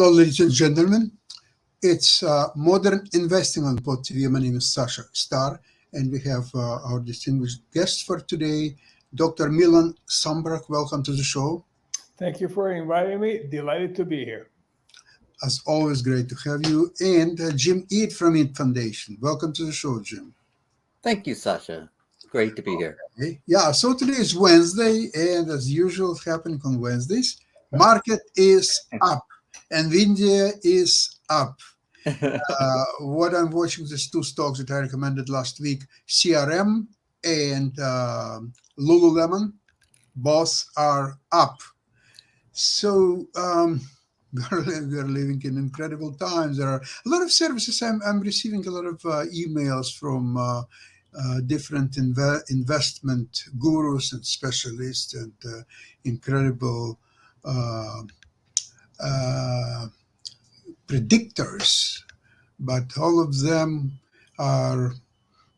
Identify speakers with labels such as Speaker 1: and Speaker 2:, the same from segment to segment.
Speaker 1: Hello, ladies and gentlemen. It's Modern Investing on Pod TV. My name is Sasha Star, and we have our distinguished guest for today, Dr. Milan Sambrak. Welcome to the show.
Speaker 2: Thank you for inviting me. Delighted to be here.
Speaker 1: As always, great to have you. And Jim Ead from Ead Foundation. Welcome to the show, Jim.
Speaker 3: Thank you, Sasha. Great to be here.
Speaker 1: Okay. Yeah, so today is Wednesday, and as usual, happening on Wednesdays, market is up. NVIDIA is up. What I'm watching is two stocks that I recommended last week, CRM and Lululemon. Both are up. So we are living in incredible times. There are a lot of services. I'm receiving a lot of emails from different investment gurus and specialists and incredible predictors, but all of them are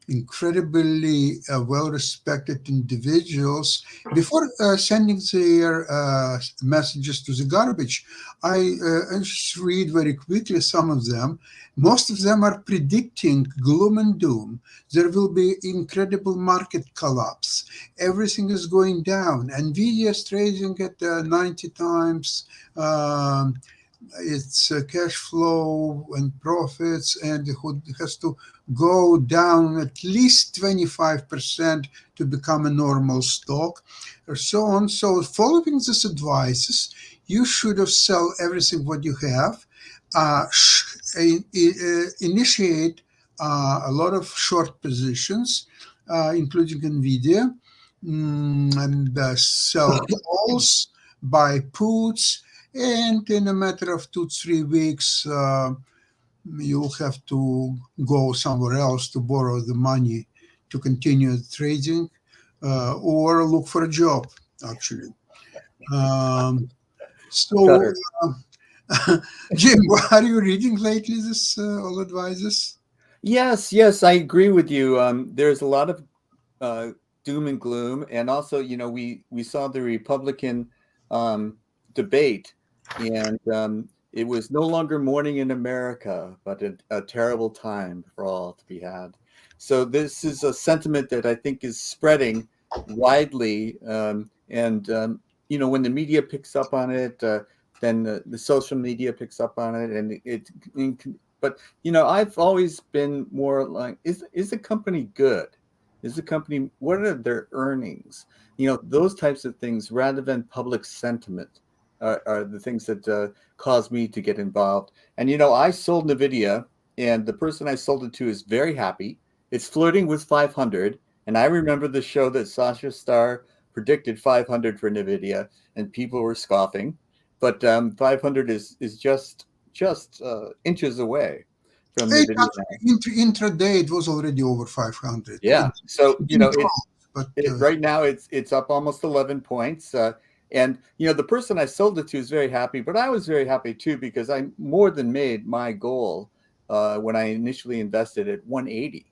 Speaker 1: incredibly well-respected individuals. Before sending their messages to the garbage, I just read very quickly some of them. Most of them are predicting gloom and doom. There will be incredible market collapse. Everything is going down. NVIDIA is trading at 90 times its cash flow and profits, and it has to go down at least 25% to become a normal stock, or so on. So following these advices, you should have sell everything what you have, initiate a lot of short positions, including NVIDIA, and sell calls, buy puts, and in a matter of 2-3 weeks, you'll have to go somewhere else to borrow the money to continue trading, or look for a job, actually. Jim, what are you reading lately, this all advices?
Speaker 3: Yes, I agree with you. There's a lot of doom and gloom. And also, we saw the Republican debate, and it was no longer morning in America, but a terrible time for all to be had. So this is a sentiment that I think is spreading widely. And when the media picks up on it, then the social media picks up on it. But I've always been more like, is the company good? Is the company, what are their earnings? Those types of things, rather than public sentiment, are the things that cause me to get involved. And, I sold NVIDIA, and the person I sold it to is very happy. It's flirting with 500. And I remember the show that Sasha Star predicted 500 for NVIDIA, and people were scoffing. But 500 is just inches away from NVIDIA.
Speaker 1: Intraday, it was already over 500.
Speaker 3: Yeah. So, right now it's up almost 11 points. And, the person I sold it to is very happy, but I was very happy too, because I more than made my goal when I initially invested at 180,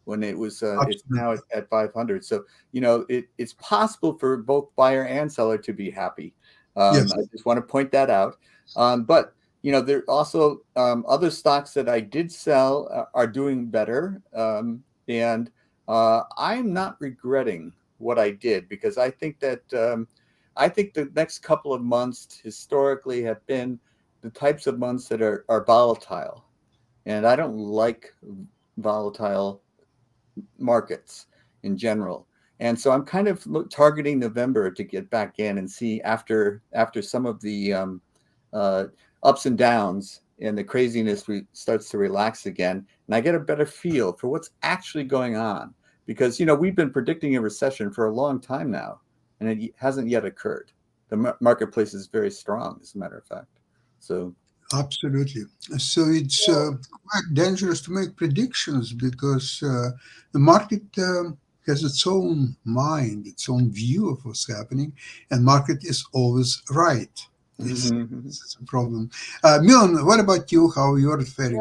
Speaker 3: when it was, it's now at 500. So, it's possible for both buyer and seller to be happy. Yes. I just want to point that out. But, there are also other stocks that I did sell are doing better. And I'm not regretting what I did, because I think that I think the next couple of months historically have been the types of months that are volatile. And I don't like volatile markets in general. And so I'm kind of targeting November to get back in and see after some of the ups and downs and the craziness starts to relax again. And I get a better feel for what's actually going on. Because, we've been predicting a recession for a long time now, and it hasn't yet occurred. The marketplace is very strong, as a matter of fact. So
Speaker 1: absolutely. So it's quite dangerous to make predictions, because the market has its own mind, its own view of what's happening, and market is always right. This is a problem. Milan, what about you? How you're faring?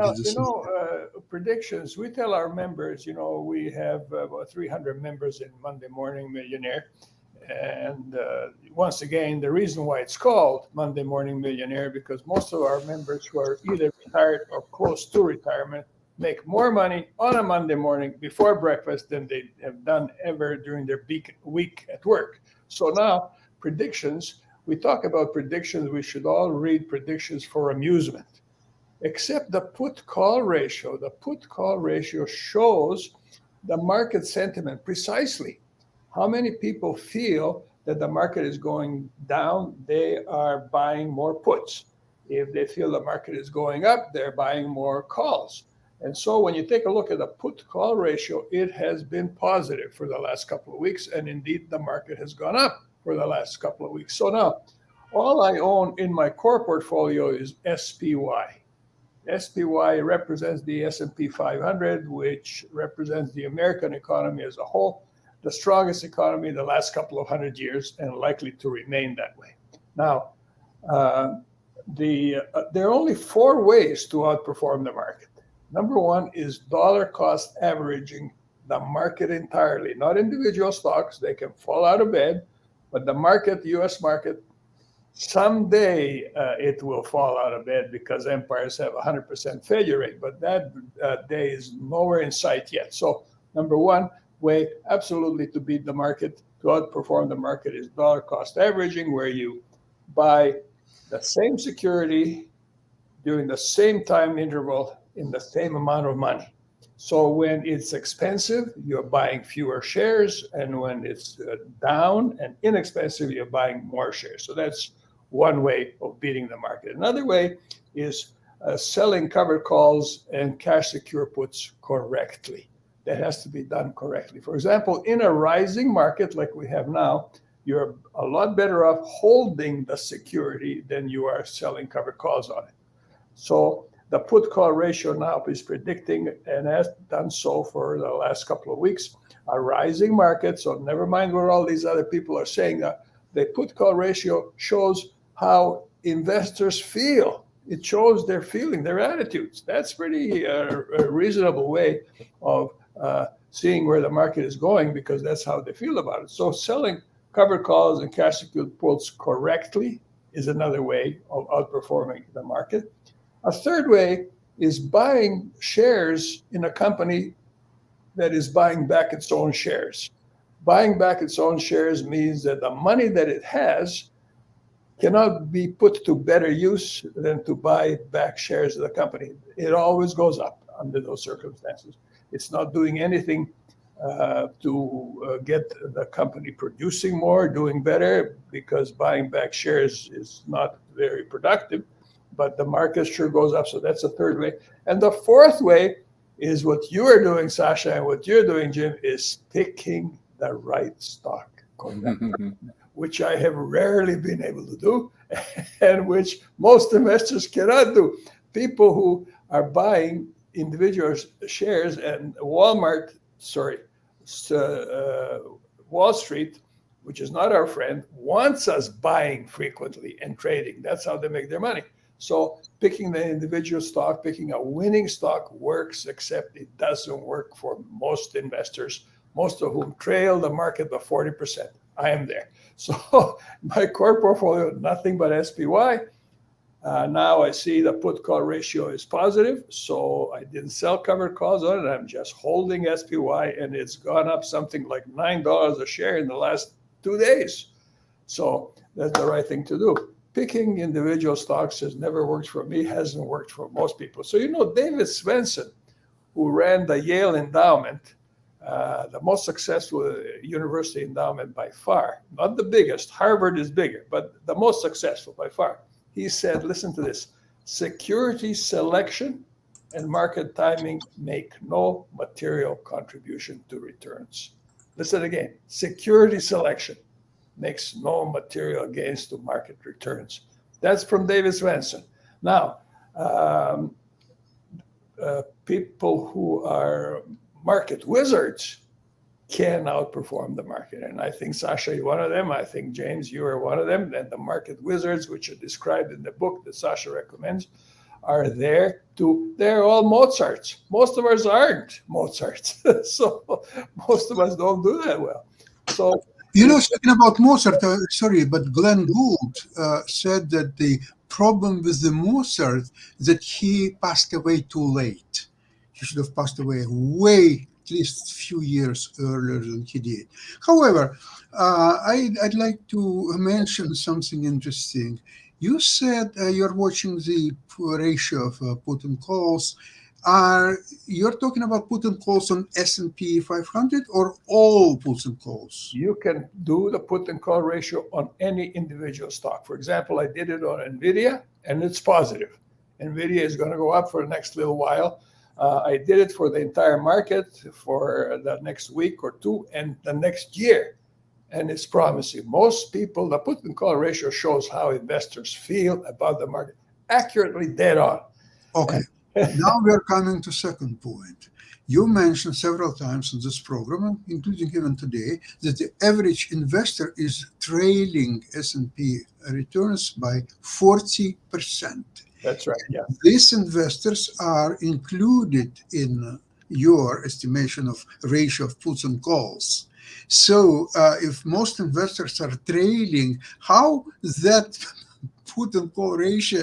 Speaker 2: Predictions. We tell our members, we have about 300 members in Monday Morning Millionaire, And once again, the reason why it's called Monday Morning Millionaire, because most of our members who are either retired or close to retirement make more money on a Monday morning before breakfast than they have done ever during their week at work. So now, predictions, we talk about predictions, we should all read predictions for amusement, except the put-call ratio. The put-call ratio shows the market sentiment precisely. How many people feel that the market is going down? They are buying more puts. If they feel the market is going up, they're buying more calls. And so when you take a look at the put-call ratio, it has been positive for the last couple of weeks. And indeed, the market has gone up for the last couple of weeks. So now, all I own in my core portfolio is SPY. SPY represents the S&P 500, which represents the American economy as a whole, the strongest economy in the last couple of 100 years and likely to remain that way. Now, there are only 4 ways to outperform the market. Number one is dollar cost averaging the market entirely, not individual stocks. They can fall out of bed, but the market, the US market, someday it will fall out of bed because empires have a 100% failure rate, but that day is nowhere in sight yet. So number one way absolutely to beat the market, to outperform the market, is dollar cost averaging, where you buy the same security during the same time interval in the same amount of money. So when it's expensive, you're buying fewer shares, and when it's down and inexpensive, you're buying more shares. So that's one way of beating the market. Another way is selling covered calls and cash secure puts correctly. That has to be done correctly. For example, in a rising market like we have now, you're a lot better off holding the security than you are selling covered calls on it. So the put-call ratio now is predicting, and has done so for the last couple of weeks, a rising market. So never mind what all these other people are saying. The put-call ratio shows how investors feel. It shows their feeling, their attitudes. That's pretty a reasonable way of seeing where the market is going, because that's how they feel about it. So selling covered calls and cash secured puts correctly is another way of outperforming the market. A third way is buying shares in a company that is buying back its own shares. Buying back its own shares means that the money that it has cannot be put to better use than to buy back shares of the company. It always goes up under those circumstances. It's not doing anything to get the company producing more, doing better, because buying back shares is not very productive, but the market sure goes up. So that's the third way. And the fourth way is what you are doing, Sasha, and what you're doing, Jim, is picking the right stock, which I have rarely been able to do, and which most investors cannot do. People who are buying individual shares, and Wall Street, which is not our friend, wants us buying frequently and trading. That's how they make their money. So picking the individual stock, picking a winning stock works, except it doesn't work for most investors, most of whom trail the market by 40%. I am there. So my core portfolio, nothing but SPY. Now I see the put-call ratio is positive, so I didn't sell covered calls on it. I'm just holding SPY, and it's gone up something like $9 a share in the last 2 days. So that's the right thing to do. Picking individual stocks has never worked for me, hasn't worked for most people. So, David Swensen, who ran the Yale Endowment, the most successful university endowment by far, not the biggest, Harvard is bigger, but the most successful by far. He said, listen to this, security selection and market timing make no material contribution to returns. Listen again, security selection makes no material gains to market returns. That's from David Swensen. Now, people who are market wizards can outperform the market. And I think, Sasha, you're one of them. I think, James, you are one of them. And the market wizards, which are described in the book that Sasha recommends, are there they're all Mozarts. Most of us aren't Mozarts. So most of us don't do that well. So
Speaker 1: You know, speaking about Mozart, sorry, but Glenn Gould said that the problem with the Mozart that he passed away too late. He should have passed away way, at least a few years earlier than he did. However, I'd like to mention something interesting. You said you're watching the ratio of put and calls. You're talking about put and calls on S&P 500 or all puts and calls?
Speaker 2: You can do the put and call ratio on any individual stock. For example, I did it on NVIDIA, and it's positive. NVIDIA is going to go up for the next little while. I did it for the entire market for the next week or two and the next year, and it's promising. Most people, the put and call ratio shows how investors feel about the market, accurately dead on.
Speaker 1: Okay. Now we're coming to second point. You mentioned several times in this program, including even today, that the average investor is trailing S&P returns by 40%.
Speaker 2: That's right, yeah.
Speaker 1: These investors are included in your estimation of ratio of puts and calls. So if most investors are trailing, how that put and call ratio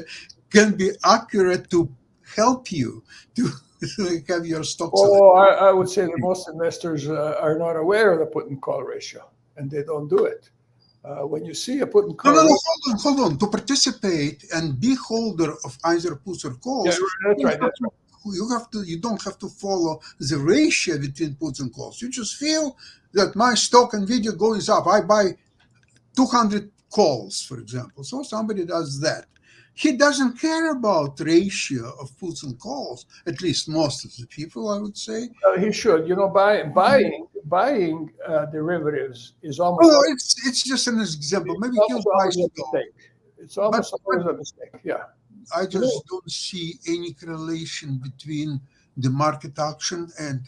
Speaker 1: can be accurate to help you to have your stocks?
Speaker 2: Oh, I would say that most investors are not aware of the put and call ratio, and they don't do it. When you see a put and call ratio,
Speaker 1: hold on. To participate and be holder of either puts or calls,
Speaker 2: that's right.
Speaker 1: You don't have to follow the ratio between puts and calls. You just feel that my stock NVIDIA goes up. I buy 200 calls, for example. So somebody does that. He doesn't care about ratio of puts and calls, at least most of the people, I would say.
Speaker 2: He should. You know, buying derivatives is almost.
Speaker 1: Oh, it's just an example. Maybe he'll buy stock.
Speaker 2: It's almost always a mistake. Yeah.
Speaker 1: I just don't see any correlation between the market action and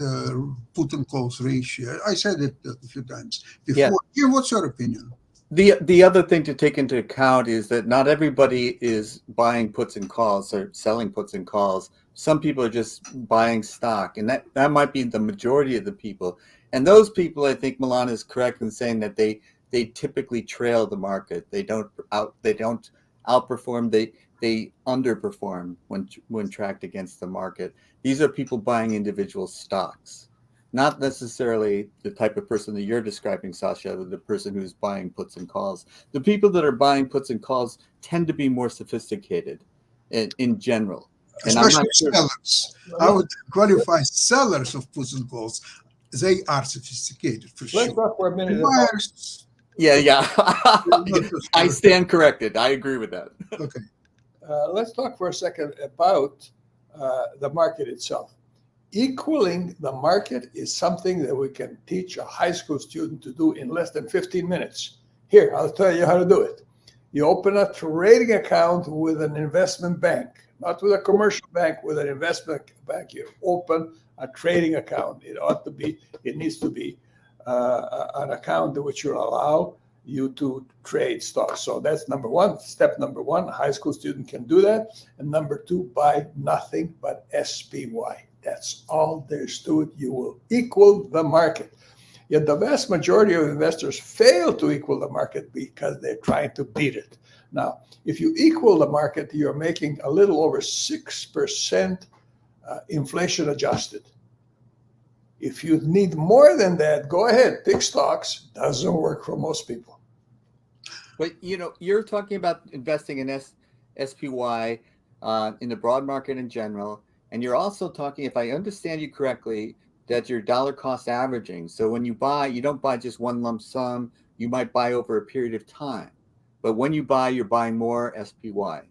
Speaker 1: put and calls ratio. I said it a few times before. Yeah, what's your opinion?
Speaker 3: The other thing to take into account is that not everybody is buying puts and calls or selling puts and calls. Some people are just buying stock, and that might be the majority of the people. And those people, I think Milan is correct in saying that they typically trail the market. They don't outperform. They underperform when tracked against the market. These are people buying individual stocks. Not necessarily the type of person that you're describing, Sasha, the person who's buying puts and calls. The people that are buying puts and calls tend to be more sophisticated in general.
Speaker 1: Especially sellers. I would qualify sellers of puts and calls. They are sophisticated, for sure.
Speaker 2: Let's talk for a minute.
Speaker 3: Yeah. I stand corrected. I agree with that.
Speaker 1: Okay.
Speaker 2: Let's talk for a second about the market itself. Equaling the market is something that we can teach a high school student to do in less than 15 minutes. Here, I'll tell you how to do it. You open a trading account with an investment bank, not with a commercial bank, with an investment bank. You open a trading account. It needs to be an account which will allow you to trade stocks. So that's number one. Step number one, a high school student can do that. And number two, buy nothing but SPY. That's all there's to it. You will equal the market. Yet the vast majority of investors fail to equal the market because they're trying to beat it. Now, if you equal the market, you're making a little over 6% inflation adjusted. If you need more than that, go ahead, pick stocks. Doesn't work for most people.
Speaker 3: But you're talking about investing in SPY in the broad market in general. And you're also talking, if I understand you correctly, that you're dollar cost averaging. So when you buy, you don't buy just one lump sum. You might buy over a period of time. But when you buy, you're buying more SPY.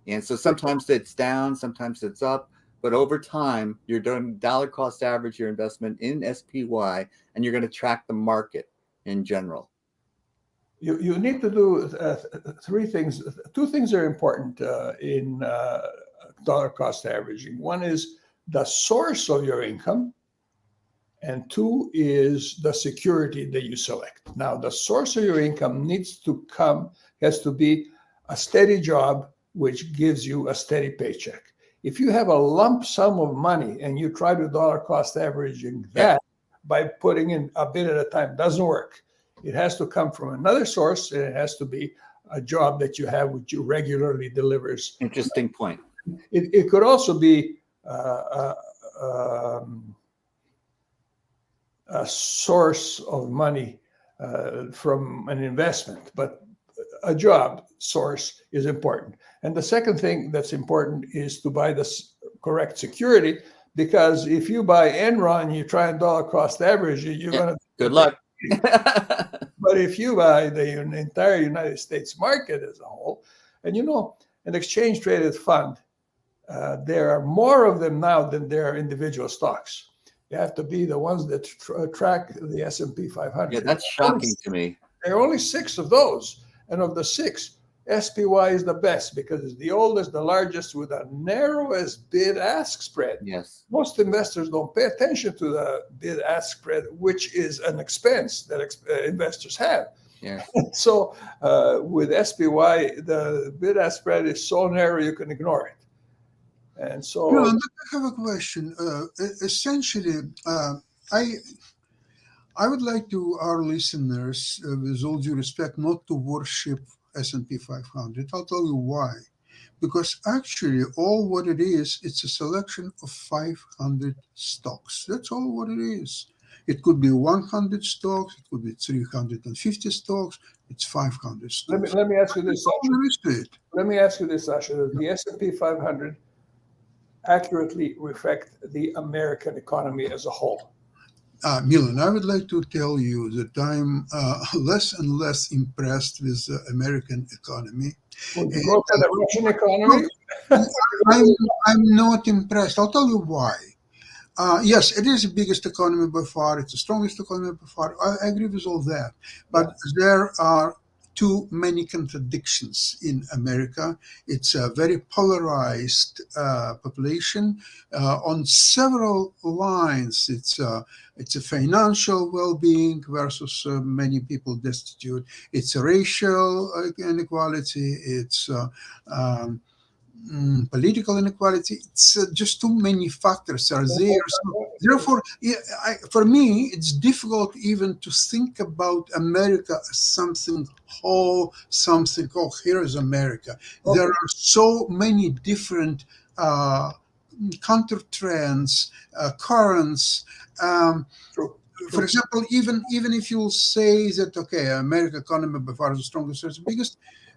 Speaker 3: And so sometimes it's down, sometimes it's up. But over time, you're doing dollar cost average your investment in SPY, and you're going to track the market in general.
Speaker 2: You need to do three things. Two things are important in dollar cost averaging. One is the source of your income, and two is the security that you select. Now, the source of your income has to be a steady job which gives you a steady paycheck. If you have a lump sum of money and you try to dollar cost averaging that by putting in a bit at a time, doesn't work. It has to come from another source, and it has to be a job that you have which you regularly delivers.
Speaker 3: Interesting point.
Speaker 2: It could also be a source of money from an investment, but a job source is important. And the second thing that's important is to buy the correct security, because if you buy Enron, you try and dollar cost average, you're going to
Speaker 3: good luck.
Speaker 2: But if you buy the entire United States market as a whole, and an exchange traded fund, there are more of them now than there are individual stocks. You have to be the ones that track the S&P 500.
Speaker 3: Yeah, that's shocking to me.
Speaker 2: There are only 6 of those. And of the 6, SPY is the best because it's the oldest, the largest, with the narrowest bid-ask spread.
Speaker 3: Yes.
Speaker 2: Most investors don't pay attention to the bid-ask spread, which is an expense that investors have.
Speaker 3: Yeah.
Speaker 2: So with SPY, the bid-ask spread is so narrow you can ignore it. And so
Speaker 1: I have a question. Essentially, I would like to our listeners, with all due respect, not to worship S&P 500. I'll tell you why. Because actually, all what it is, it's a selection of 500 stocks. That's all what it is. It could be 100 stocks. It could be 350 stocks. It's 500 stocks.
Speaker 2: Let me ask you this,
Speaker 1: Sasha.
Speaker 2: Let me ask you this, Sasha. Does the S&P 500 accurately reflect the American economy as a whole?
Speaker 1: Milan, I would like to tell you that I'm less and less impressed with the American economy.
Speaker 2: Would you go for the Russian economy?
Speaker 1: I'm not impressed. I'll tell you why. Yes, it is the biggest economy by far. It's the strongest economy by far. I agree with all that. But there are too many contradictions in America. It's a very polarized population on several lines. It's a financial well-being versus many people destitute. It's a racial inequality. It's political inequality. It's just too many factors are there. So therefore, for me, it's difficult even to think about America as something whole, something, oh, here is America. Okay. There are so many different counter trends, currents. For example, even if you say that, okay, American economy by far is the strongest, it's the biggest,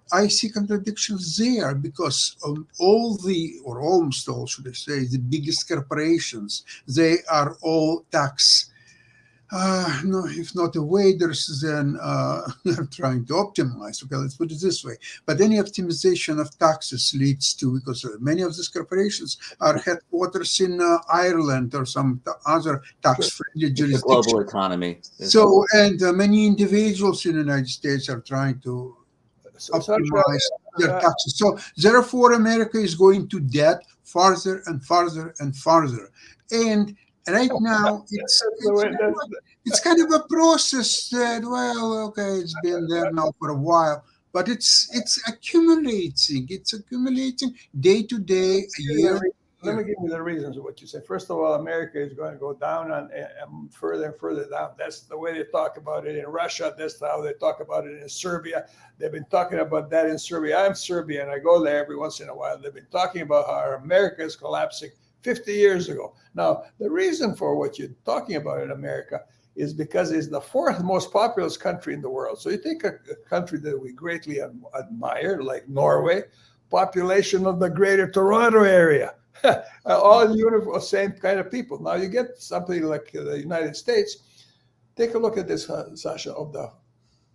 Speaker 1: I see contradictions there because all or almost all, should I say, the biggest corporations, they are all tax. No, if not evaders, then they're trying to optimize. Okay, let's put it this way. But any optimization of taxes leads to, because many of these corporations are headquarters in Ireland or some other tax-friendly jurisdiction.
Speaker 3: Global economy.
Speaker 1: So, and many individuals in the United States are trying to optimize their taxes. So therefore, America is going to debt farther and farther and farther. And right now, it's kind of a process that, well, okay, it's been there now for a while, but it's accumulating. It's accumulating day to day, year.
Speaker 2: Let me give you the reasons of what you said. First of all, America is going to go down and further and further down. That's the way they talk about it in Russia. That's how they talk about it in Serbia. They've been talking about that in Serbia. I'm Serbian. I go there every once in a while. They've been talking about how America is collapsing 50 years ago. Now, the reason for what you're talking about in America is because it's the 4th most populous country in the world. So you take a country that we greatly admire, like Norway, population of the greater Toronto area. All uniform, same kind of people. Now you get something like the United States. Take a look at this, Sasha. Of the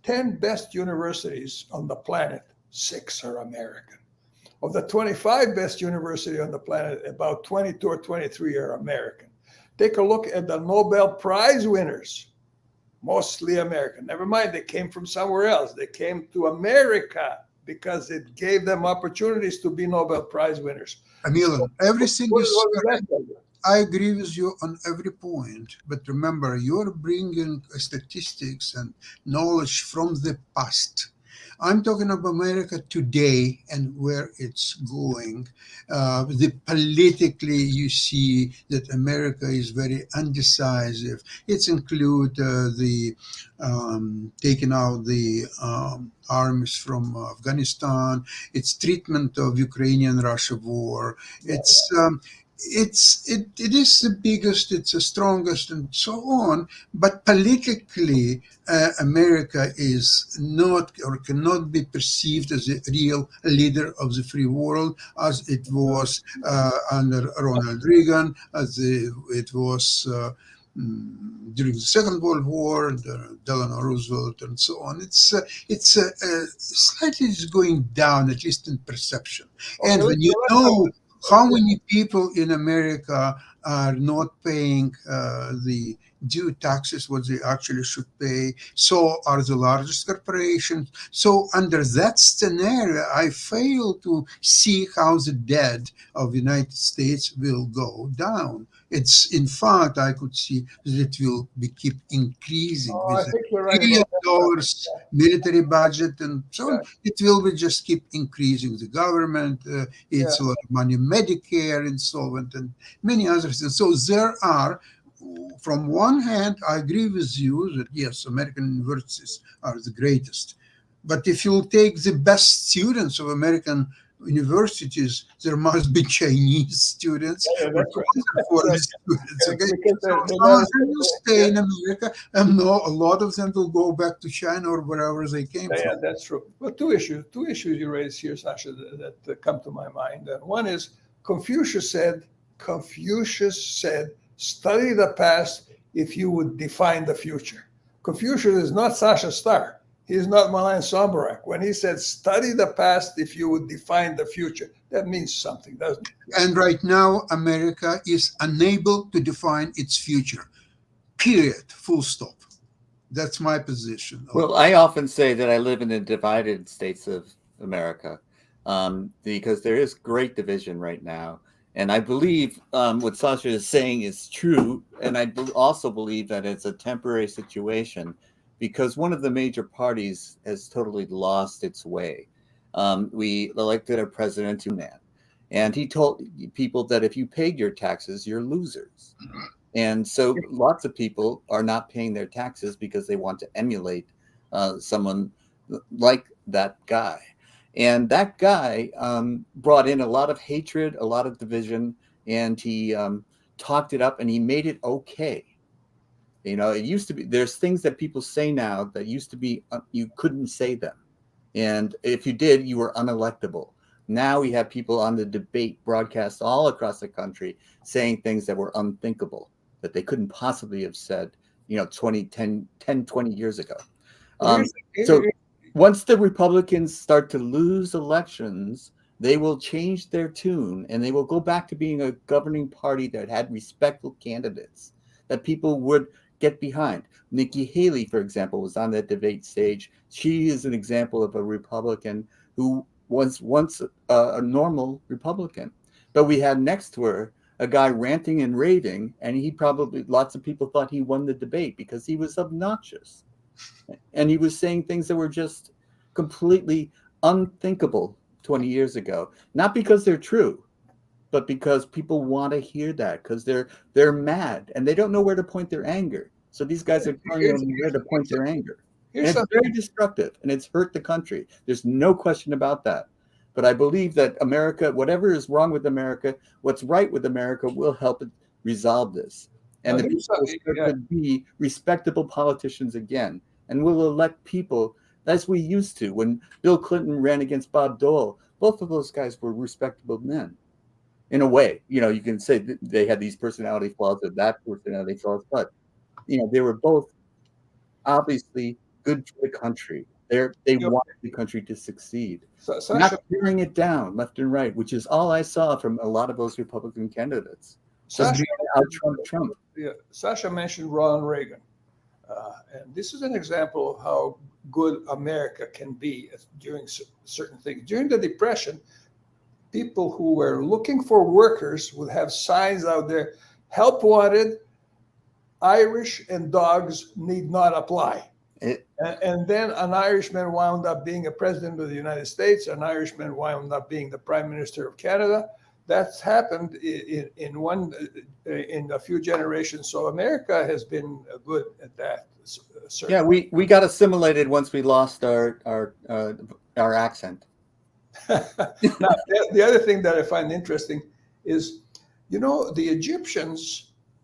Speaker 2: 10 best universities on the planet, 6 are American. Of the 25 best universities on the planet, about 22 or 23 are American. Take a look at the Nobel Prize winners, mostly American. Never mind, they came from somewhere else. They came to America because it gave them opportunities to be Nobel Prize winners.
Speaker 1: Milan, everything is correct. I agree with you on every point, but remember, you're bringing statistics and knowledge from the past. I'm talking about America today and where it's going. Politically, you see that America is very undecisive. It's include the taking out the arms from Afghanistan. Its treatment of Ukrainian-Russia war. It is the biggest, it's the strongest, and so on. But politically, America is not or cannot be perceived as a real leader of the free world as it was under Ronald Reagan, as it was during the Second World War, Delano Roosevelt, and so on. It's slightly going down, at least in perception. And when you know how many people in America are not paying the due taxes, what they actually should pay, so are the largest corporations. So under that scenario, I fail to see how the debt of the United States will go down. It's, in fact, I could see that it will keep increasing with $1 billion military budget and so on. It will be just keep increasing. The government, it's a lot of money, Medicare, insolvent, and many other things. So there are, from one hand, I agree with you that yes, American universities are the greatest. But if you take the best students of American universities, there must be Chinese students, foreign students. Okay? So will stay in America, and a lot of them will go back to China or wherever they came from.
Speaker 2: Yeah, that's true. Well, two issues you raised here, Sasha, that come to my mind. One is Confucius said, study the past if you would define the future. Confucius is not Sasha Starr. He's not Milan Sombarak. When he said, study the past if you would define the future, that means something, doesn't it?
Speaker 1: And right now, America is unable to define its future. Period. Full stop. That's my position.
Speaker 3: Well, I often say that I live in the divided states of America because there is great division right now. And I believe what Sasha is saying is true. And I also believe that it's a temporary situation because one of the major parties has totally lost its way. We elected a president, and he told people that if you paid your taxes, you're losers. And so lots of people are not paying their taxes because they want to emulate someone like that guy. And that guy brought in a lot of hatred, a lot of division, and he talked it up and he made it okay. You know, it used to be, there's things that people say now that used to be, you couldn't say them. And if you did, you were unelectable. Now we have people on the debate broadcast all across the country saying things that were unthinkable, that they couldn't possibly have said, 10, 20 years ago. So once the Republicans start to lose elections, they will change their tune and they will go back to being a governing party that had respectful candidates that people would get behind. Nikki Haley, for example, was on that debate stage. She is an example of a Republican who was once a normal Republican. But we had next to her a guy ranting and raving, and lots of people thought he won the debate because he was obnoxious. And he was saying things that were just completely unthinkable 20 years ago. Not because they're true, but because people want to hear that, because they're mad and they don't know where to point their anger. So these guys are telling them where to point their anger. And it's very destructive and it's hurt the country. There's no question about that. But I believe that America, whatever is wrong with America, what's right with America will help it resolve this. And the people could be respectable politicians again. And we'll elect people as we used to. When Bill Clinton ran against Bob Dole, both of those guys were respectable men. In a way, you can say that they had these personality flaws or that personality flaws, but, they were both obviously good for the country. They wanted the country to succeed. Not tearing it down left and right, which is all I saw from a lot of those Republican candidates.
Speaker 2: Trump. Yeah, Sasha mentioned Ronald Reagan. And this is an example of how good America can be during certain things. During the Depression, people who were looking for workers would have signs out there, help wanted, Irish and dogs need not apply. And then an Irishman wound up being a president of the United States. An Irishman wound up being the prime minister of Canada. That's happened in a few generations. So America has been good at that.
Speaker 3: Yeah, we got assimilated once we lost our accent.
Speaker 2: Now, the other thing that I find interesting is, the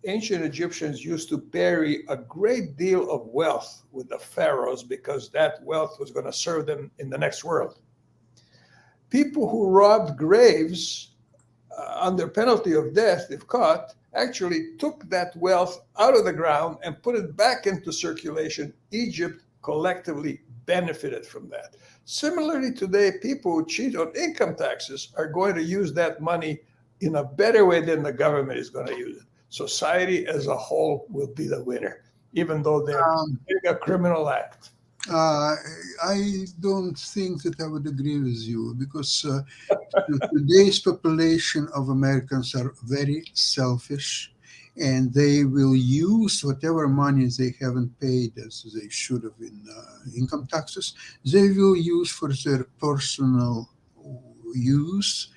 Speaker 2: ancient Egyptians used to bury a great deal of wealth with the pharaohs because that wealth was going to serve them in the next world. People who robbed graves under penalty of death, if caught, actually took that wealth out of the ground and put it back into circulation. Egypt collectively benefited from that. Similarly, today, people who cheat on income taxes are going to use that money in a better way than the government is going to use it. Society as a whole will be the winner, even though they're doing a criminal act.
Speaker 1: I don't think that I would agree with you, because today's population of Americans are very selfish, and they will use whatever money they haven't paid as they should have in income taxes, they will use for their personal use.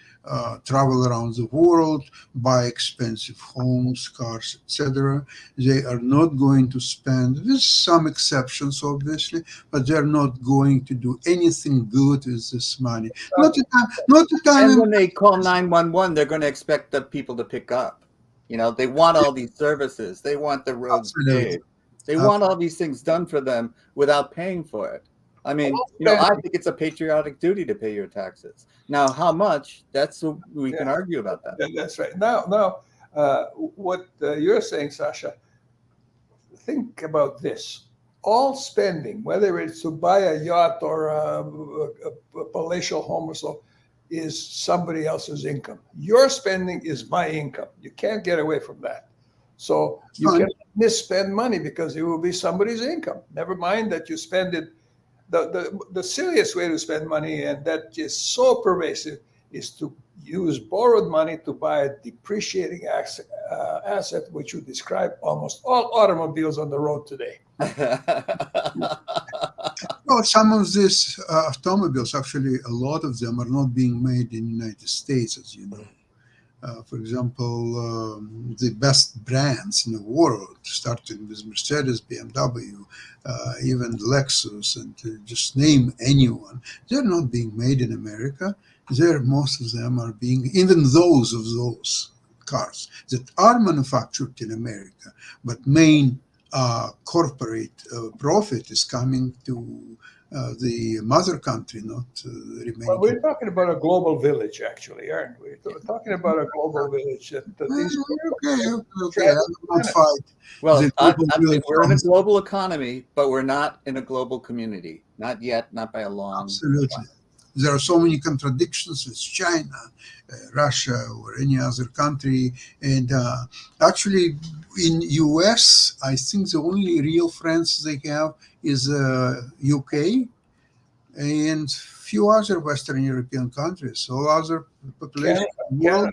Speaker 1: Travel around the world, buy expensive homes, cars, etc. They are not going to spend, with some exceptions, obviously, but they're not going to do anything good with this money. Not the time.
Speaker 3: And when they call 911, they're going to expect the people to pick up. They want all these services. They want the roads paved. They want all these things done for them without paying for it. I mean, I think it's a patriotic duty to pay your taxes. Now, how much? We can argue about that.
Speaker 2: That's right. Now, what you're saying, Sasha, think about this. All spending, whether it's to buy a yacht or a palatial home or so, is somebody else's income. Your spending is my income. You can't get away from that. So you can misspend money because it will be somebody's income. Never mind that you spend it. The silliest way to spend money, and that is so pervasive, is to use borrowed money to buy a depreciating asset, which would describe almost all automobiles on the road today.
Speaker 1: Well, some of these automobiles, actually, a lot of them are not being made in the United States, as you know. For example, the best brands in the world, starting with Mercedes, BMW, even Lexus, and just name anyone, they're not being made in America. Most of them are being, even those cars that are manufactured in America, but main corporate profit is coming to the mother country, not remaining.
Speaker 2: Well, we're talking about a global village, actually, aren't we? We're talking about a global village.
Speaker 1: Okay. I won't fight.
Speaker 3: Well, we're in a global economy, but we're not in a global community. Not yet, not by a long
Speaker 1: Absolutely.
Speaker 3: time.
Speaker 1: There are so many contradictions with China, Russia, or any other country. And actually, in US, I think the only real friends they have is UK and few other Western European countries. All other population in the world.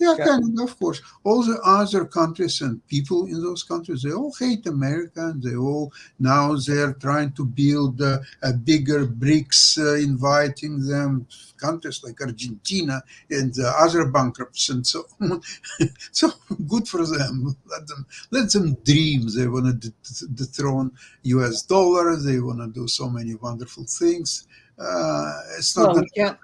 Speaker 1: Yeah, Canada, of course. All the other countries and people in those countries, they all hate America. And they're trying to build a bigger BRICS, inviting them, countries like Argentina and other bankrupts and so on. So good for them. Let them dream. They want to dethrone US dollar. They want to do so many wonderful things. It's not.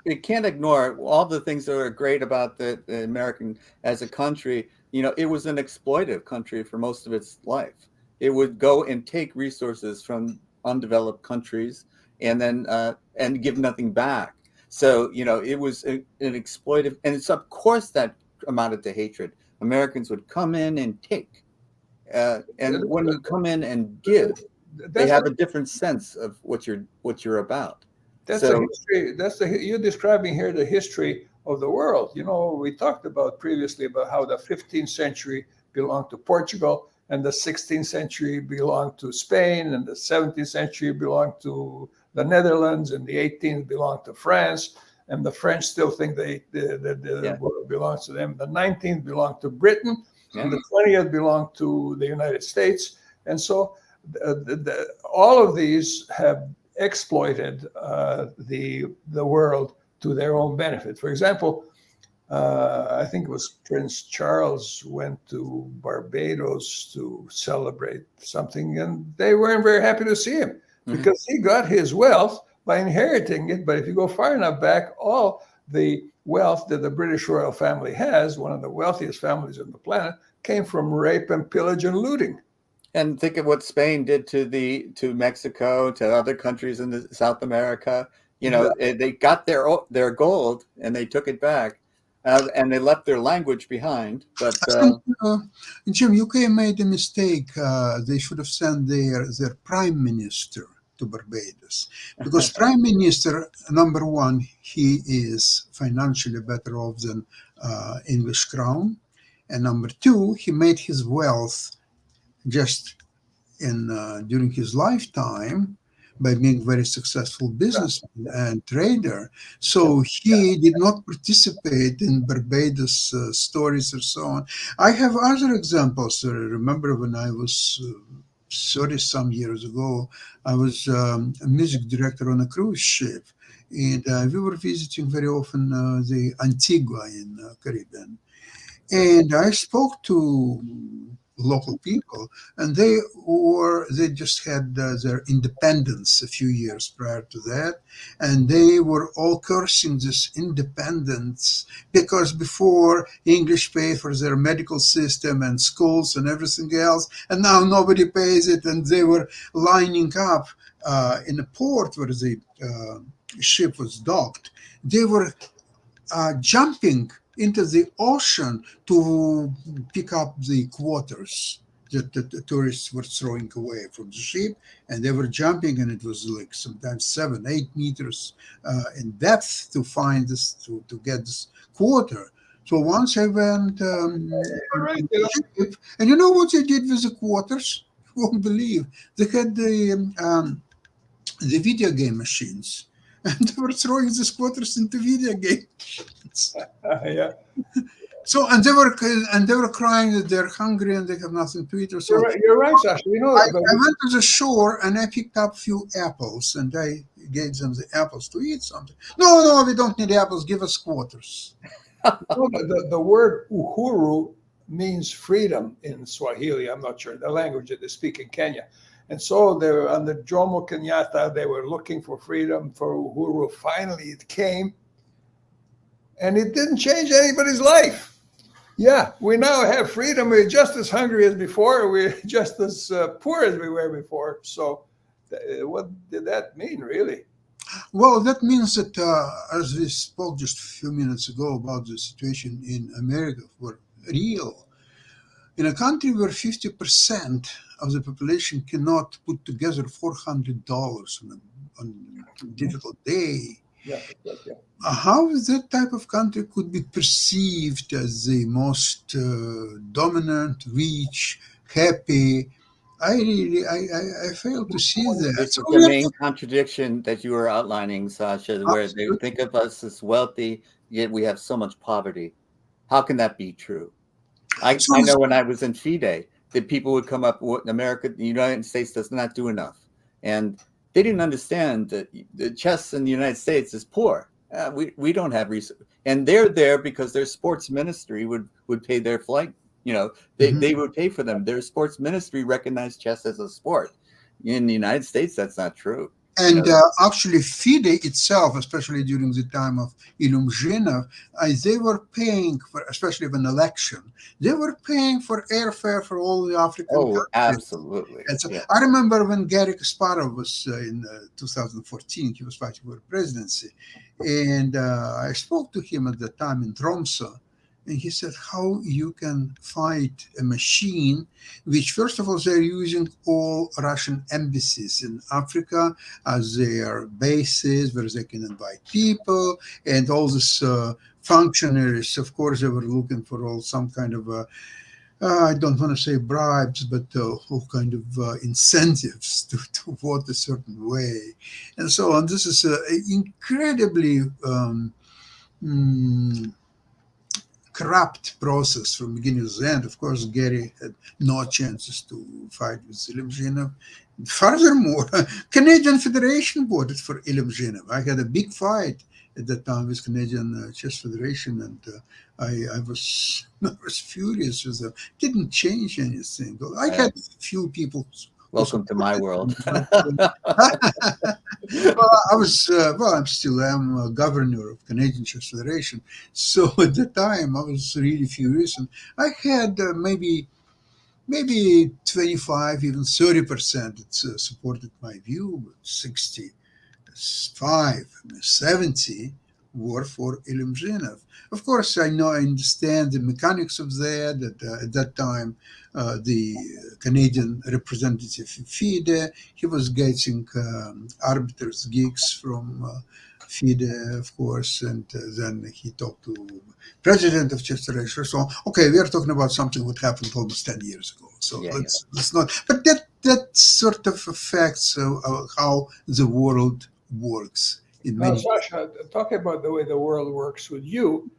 Speaker 3: We can't ignore all the things that are great about the American as a country. It was an exploitive country for most of its life. It would go and take resources from undeveloped countries and then and give nothing back. So it was an exploitive, and it's of course that amounted to hatred. Americans would come in and take, and when you come in and give, they have a different sense of what you're about.
Speaker 2: That's the history. You're describing here the history of the world. We talked about previously about how the 15th century belonged to Portugal, and the 16th century belonged to Spain, and the 17th century belonged to the Netherlands, and the 18th belonged to France, and the French still think the world belongs to them. The 19th belonged to Britain, and the 20th belonged to the United States. And so all of these have exploited the world to their own benefit. For example, I think it was Prince Charles went to Barbados to celebrate something, and they weren't very happy to see him because he got his wealth by inheriting it. But if you go far enough back, all the wealth that the British royal family has, one of the wealthiest families on the planet, came from rape and pillage and looting.
Speaker 3: And think of what Spain did to Mexico, to other countries in South America. You know, they got their gold and they took it back, and they left their language behind. But
Speaker 1: Jim, UK made a mistake. They should have sent their prime minister to Barbados, because prime minister, number one, he is financially better off than English crown, and number two, he made his wealth just during his lifetime by being very successful businessman and trader. So he did not participate in Barbados stories or so on. I have other examples. I remember when I was 30-some years ago, I was a music director on a cruise ship, and we were visiting very often the Antigua in Caribbean. And I spoke to local people, and they just had their independence a few years prior to that, and they were all cursing this independence because before English paid for their medical system and schools and everything else, and now nobody pays it, and they were lining up in a port where the ship was docked. They were jumping into the ocean to pick up the quarters that the tourists were throwing away from the ship, and they were jumping, and it was like sometimes 7-8 meters in depth to find this, to get this quarter. So once I went ship, and you know what they did with the quarters? You won't believe. They had the video game machines, and they were throwing these quarters into video games.
Speaker 2: Yeah.
Speaker 1: So and they were crying that they're hungry and they have nothing to eat. Or so
Speaker 2: you're right, Sasha. You know,
Speaker 1: I went to the shore and I picked up a few apples and I gave them the apples to eat something. No, we don't need apples. Give us quarters.
Speaker 2: The word uhuru means freedom in Swahili. I'm not sure the language that they speak in Kenya. And so they were under Jomo Kenyatta. They were looking for freedom, for uhuru. Finally, it came, and it didn't change anybody's life. Yeah, we now have freedom. We're just as hungry as before. We're just as poor as we were before. So what did that mean, really?
Speaker 1: Well, that means that, as we spoke just a few minutes ago about the situation in America, for real, in a country where 50% of the population cannot put together $400 on a difficult day, how that type of country could be perceived as the most dominant, rich, happy? I fail to see that.
Speaker 3: This is the main contradiction that you were outlining, Sasha, where they think of us as wealthy, yet we have so much poverty. How can that be true? I know when I was in FIDE, that people would come up with America, the United States does not do enough. And they didn't understand that the chess in the United States is poor. We don't have research. And they're there because their sports ministry would pay their flight. You know, they would pay for them. Their sports ministry recognized chess as a sport. In the United States, that's not true.
Speaker 1: And actually, FIDE itself, especially during the time of Ilum Zhenov, they were paying for, especially of an election, they were paying for airfare for all the African countries.
Speaker 3: Absolutely.
Speaker 1: And so I remember when Gary Kasparov was in 2014, he was fighting for the presidency. And I spoke to him at the time in Tromsø. And he said, how you can fight a machine, which first of all, they're using all Russian embassies in Africa as their bases where they can invite people, and all these functionaries, of course, they were looking for all some kind of, I don't want to say bribes, but all kind of incentives to vote a certain way. And so on. This is incredibly corrupt process from beginning to end. Of course, Gary had no chances to fight with Ilya Zhinov. Furthermore, Canadian Federation voted for Ilya Zhinov. I had a big fight at that time with Canadian Chess Federation, and I was furious with them. Didn't change anything. I had a few people.
Speaker 3: Welcome to my world.
Speaker 1: I'm still a governor of Canadian Chess Federation. So at the time, I was really furious, and I had maybe 25, even 30% that supported my view, but 65, 70 were for Ilya Zhinov. Of course, I understand the mechanics of that at that time, the Canadian representative in FIDE, he was getting arbiters' gigs from FIDE, of course, and then he talked to president of Chess Federation. So, okay, we are talking about something that happened almost 10 years ago. So let's not, but that sort of affects how the world works.
Speaker 2: Now, Sasha, talking about the way the world works, would you,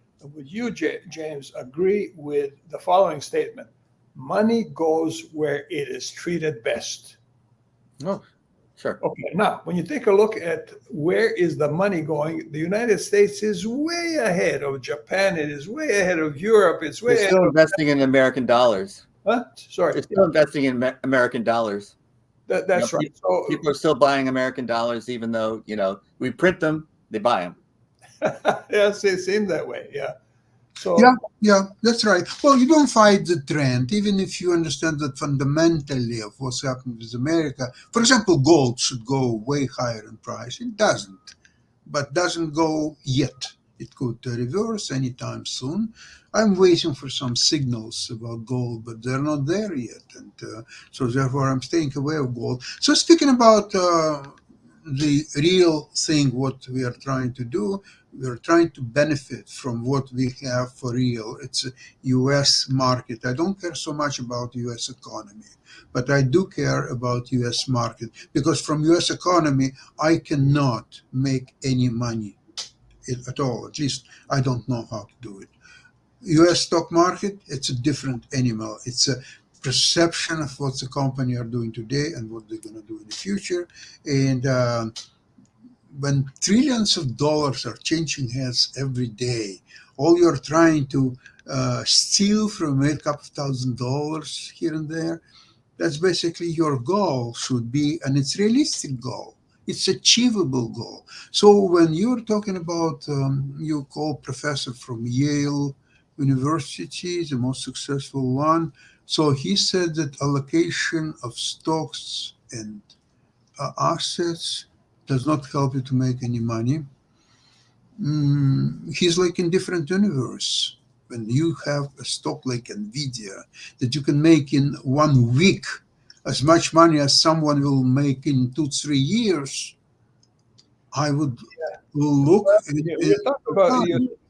Speaker 2: James, agree with the following statement? Money goes where it is treated best.
Speaker 3: Oh, sure.
Speaker 2: Okay, now, when you take a look at where is the money going, the United States is way ahead of Japan. It is way ahead of Europe. It's way
Speaker 3: They're still investing in American dollars.
Speaker 2: Huh? Sorry.
Speaker 3: They're still investing in American dollars.
Speaker 2: That's right. So,
Speaker 3: people are still buying American dollars, even though, we print them, they buy them.
Speaker 2: Yes, it seemed that way. Yeah. So
Speaker 1: yeah, that's right. Well, you don't fight the trend, even if you understand that fundamentally of what's happening with America. For example, gold should go way higher in price. It doesn't, but doesn't go yet. It could reverse anytime soon. I'm waiting for some signals about gold, but they're not there yet. And so therefore I'm staying away of gold. So speaking about the real thing, what we are trying to do, we're trying to benefit from what we have for real. It's a U.S. market. I don't care so much about U.S. economy, but I do care about U.S. market, because from U.S. economy, I cannot make any money at all. At least I don't know how to do it. U.S. stock market, it's a different animal. It's a perception of what the company are doing today and what they're going to do in the future. And when trillions of dollars are changing hands every day, all you're trying to steal from a couple of $1,000 here and there, that's basically your goal should be, and it's realistic goal. It's achievable goal. So when you're talking about, you call professor from Yale University, the most successful one. So he said that allocation of stocks and assets does not help you to make any money. He's like in different universe. When you have a stock like NVIDIA that you can make in 1 week as much money as someone will make in 2-3 years, I would look.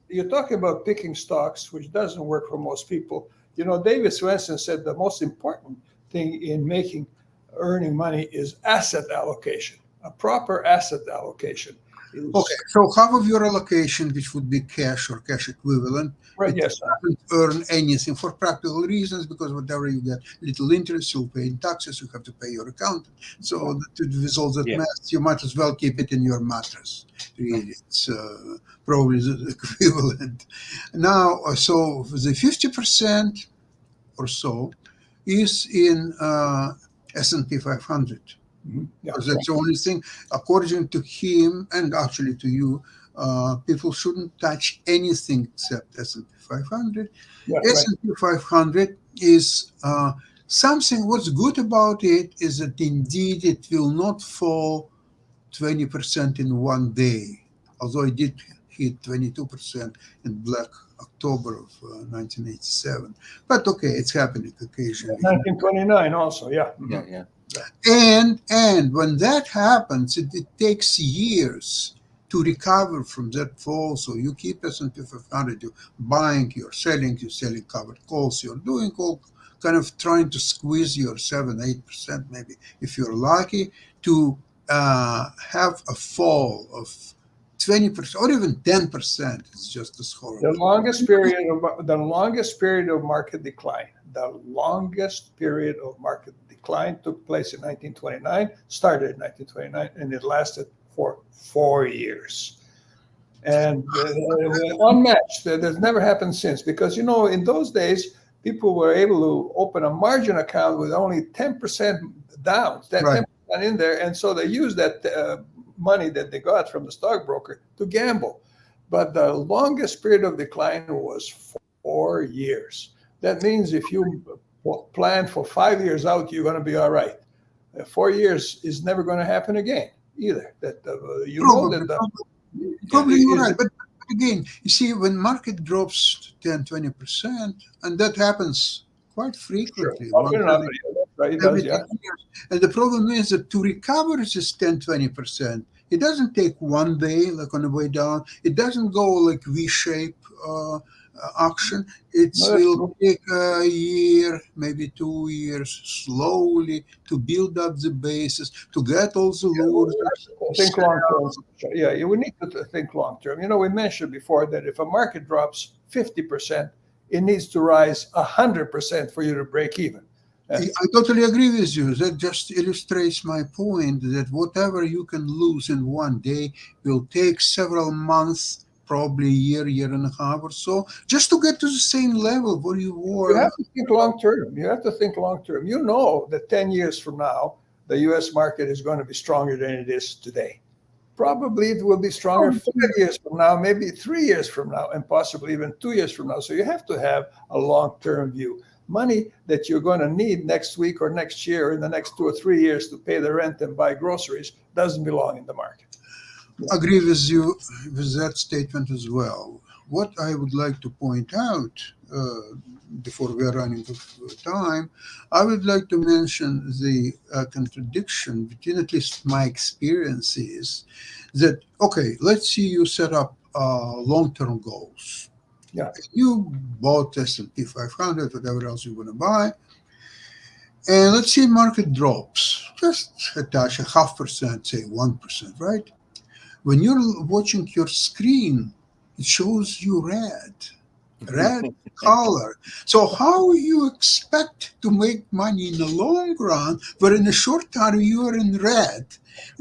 Speaker 2: You're talking about picking stocks, which doesn't work for most people. David Swensen said the most important thing in earning money is asset allocation, a proper asset allocation.
Speaker 1: Okay, so half of your allocation, which would be cash or cash equivalent,
Speaker 2: right? Yes,
Speaker 1: doesn't earn anything for practical reasons, because whatever you get little interest, you'll pay in taxes, you have to pay your accountant. So to resolve that mess, you might as well keep it in your mattress. Really, it's probably the equivalent. Now, so the 50% or so is in S&P 500. Because that's the only thing, according to him and actually to you, people shouldn't touch anything except S&P 500. S&P 500 is something. What's good about it is that indeed it will not fall 20% in one day, although it did hit 22% in Black October of 1987. But okay, it's happening occasionally.
Speaker 2: 1929 also, yeah.
Speaker 1: And when that happens, it takes years to recover from that fall. So you keep S&P 500, you're buying, you're selling covered calls, you're doing all kind of trying to squeeze your 7-8%, maybe if you're lucky, to have a fall of 20% or even 10%. It's just as horrible.
Speaker 2: The longest period of market decline. The longest period of market decline took place in 1929, started in 1929, and it lasted for 4 years. And unmatched. That has never happened since. Because, in those days, people were able to open a margin account with only 10% down, that
Speaker 1: Right.
Speaker 2: 10% in there. And so they used that money that they got from the stockbroker to gamble. But the longest period of decline was 4 years. That means if you plan for 5 years out, you're going to be all right. 4 years is never going to happen again either. That
Speaker 1: Probably you're right. But again, you see, when market drops 10, 20%, and that happens quite frequently.
Speaker 2: Sure. Right, it does, yeah.
Speaker 1: And the problem is that to recover this 10, 20%, it doesn't take one day, like on the way down. It doesn't go like V-shape action. It will take a year, maybe 2 years, slowly to build up the basis, to get all the losers.
Speaker 2: Think long term. Yeah, we need to think long term. We mentioned before that if a market drops 50%, it needs to rise 100% for you to break even.
Speaker 1: I totally agree with you. That just illustrates my point that whatever you can lose in one day will take several months, probably a year and a half or so, just to get to the same level where you were.
Speaker 2: You have to think long term. You have to think long term. You know that 10 years from now, the U.S. market is going to be stronger than it is today. Probably it will be stronger 5 years from now, maybe 3 years from now, and possibly even 2 years from now. So you have to have a long-term view. Money that you're going to need next week or next year, or in the next 2 or 3 years to pay the rent and buy groceries, doesn't belong in the market.
Speaker 1: Agree with you with that statement as well. What I would like to point out before we are running out of time, I would like to mention the contradiction between at least my experiences that, okay, let's see you set up long-term goals.
Speaker 2: Yeah.
Speaker 1: You bought S&P 500, whatever else you want to buy, and let's say market drops, just attach 0.5%, say 1%, right? When you're watching your screen, it shows you red color. So how you expect to make money in the long run, but in the short term you are in red?